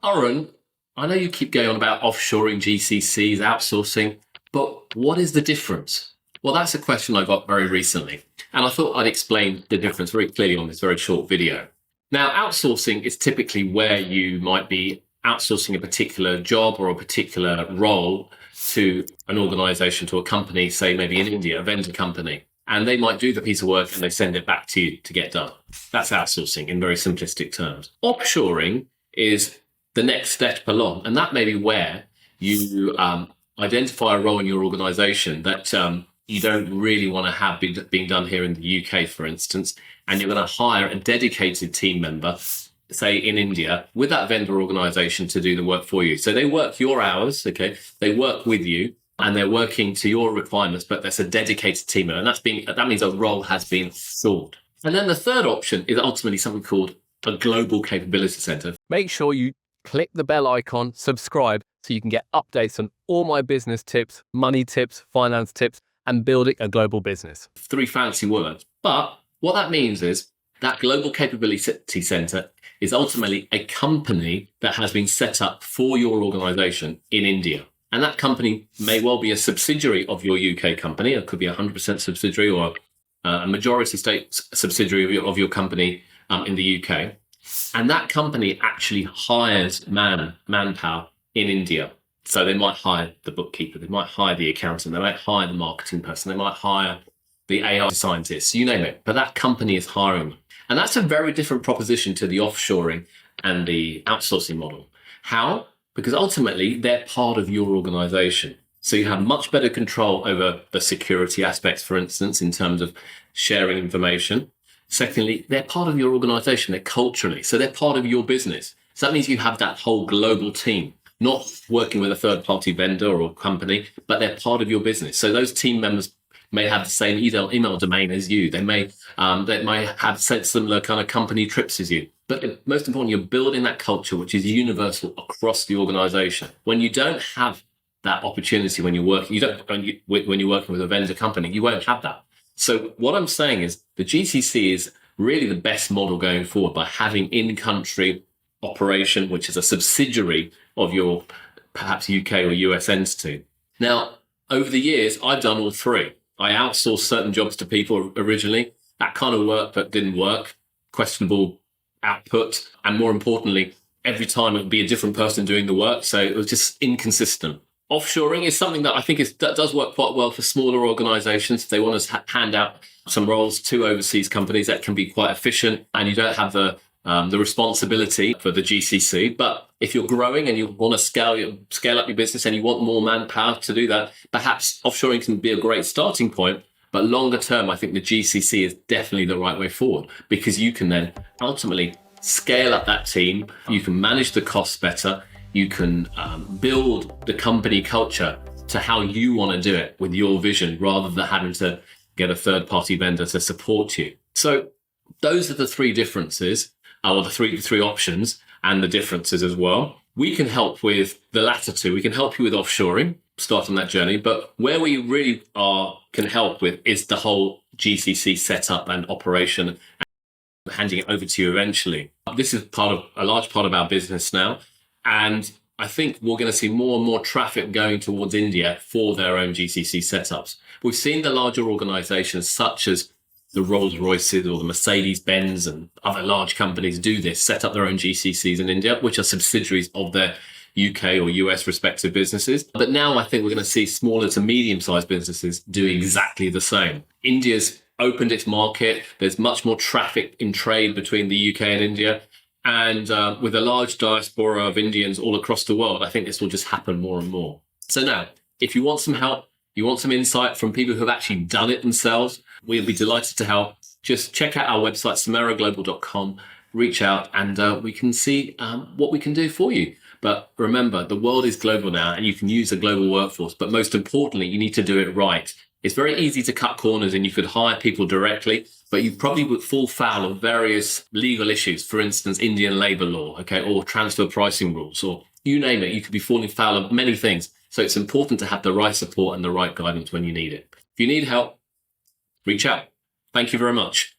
Arun, I know you keep going on about offshoring, GCCs, outsourcing, but what is the difference? Well, that's a question I got very recently, and I thought I'd explain the difference very clearly on this very short video. Now, outsourcing is typically where you might be outsourcing a particular job or a particular role to an organization, to a company, say maybe in India, a vendor company, and they might do the piece of work and they send it back to you to get done. That's outsourcing in very simplistic terms. Offshoring is the next step along, and that may be where you identify a role in your organization that you don't really want to have being done here in the UK, for instance, and you're going to hire a dedicated team member, say in India, with that vendor organization to do the work for you. So they work your hours, okay? They work with you and they're working to your requirements, but that's a dedicated team member, and that means a role has been filled. And then the third option is ultimately something called a global capability center. Make sure you click the bell icon, subscribe, so you can get updates on all my business tips, money tips, finance tips, and building a global business. 3 fancy words. But what that means is that global capability center is ultimately a company that has been set up for your organization in India. And that company may well be a subsidiary of your UK company. It could be 100% subsidiary or a majority state subsidiary of your company in the UK. And that company actually hires manpower in India. So they might hire the bookkeeper, they might hire the accountant, they might hire the marketing person, they might hire the AI scientists, you name it. But that company is hiring them. And that's a very different proposition to the offshoring and the outsourcing model. How? Because ultimately they're part of your organization. So you have much better control over the security aspects, for instance, in terms of sharing information. Secondly, they're part of your organization, they're culturally, so they're part of your business. So that means you have that whole global team, not working with a third-party vendor or company, but they're part of your business. So those team members may have the same email domain as you. They may have similar kind of company trips as you. But most importantly, you're building that culture, which is universal across the organization. When you don't have that opportunity when you're working, when you're working with a vendor company, you won't have that. So what I'm saying is the GCC is really the best model going forward by having in-country operation, which is a subsidiary of your perhaps UK or US entity. Now, over the years, I've done all three. I outsourced certain jobs to people originally. That kind of worked, but didn't work. Questionable output. And more importantly, every time it would be a different person doing the work. So it was just inconsistent. Offshoring is something that I think that does work quite well for smaller organizations. If they want to hand out some roles to overseas companies, that can be quite efficient and you don't have the responsibility for the GCC. But if you're growing and you want to scale up your business and you want more manpower to do that, perhaps offshoring can be a great starting point. But longer term, I think the GCC is definitely the right way forward because you can then ultimately scale up that team. You can manage the costs better. You can build the company culture to how you want to do it with your vision rather than having to get a third-party vendor to support you. So those are the three differences, or the three options and the differences as well. We can help with the latter two. We can help you with offshoring, start on that journey. But where we really can help with is the whole GCC setup and operation and handing it over to you eventually. This is a large part of our business now. And I think we're going to see more and more traffic going towards India for their own GCC setups. We've seen the larger organizations such as the Rolls-Royces or the Mercedes-Benz and other large companies do this, set up their own GCCs in India, which are subsidiaries of their UK or US respective businesses. But now I think we're going to see smaller to medium-sized businesses do exactly the same. India's opened its market. There's much more traffic in trade between the UK and India. And with a large diaspora of Indians all across the world, I think this will just happen more and more. So now, if you want some help, you want some insight from people who have actually done it themselves, we'll be delighted to help. Just check out our website, samaraglobal.com, reach out and we can see what we can do for you. But remember, the world is global now and you can use a global workforce. But most importantly, you need to do it right. It's very easy to cut corners and you could hire people directly, but you probably would fall foul of various legal issues, for instance, Indian labor law, okay, or transfer pricing rules, or you name it. You could be falling foul of many things. So it's important to have the right support and the right guidance when you need it. If you need help, reach out. Thank you very much.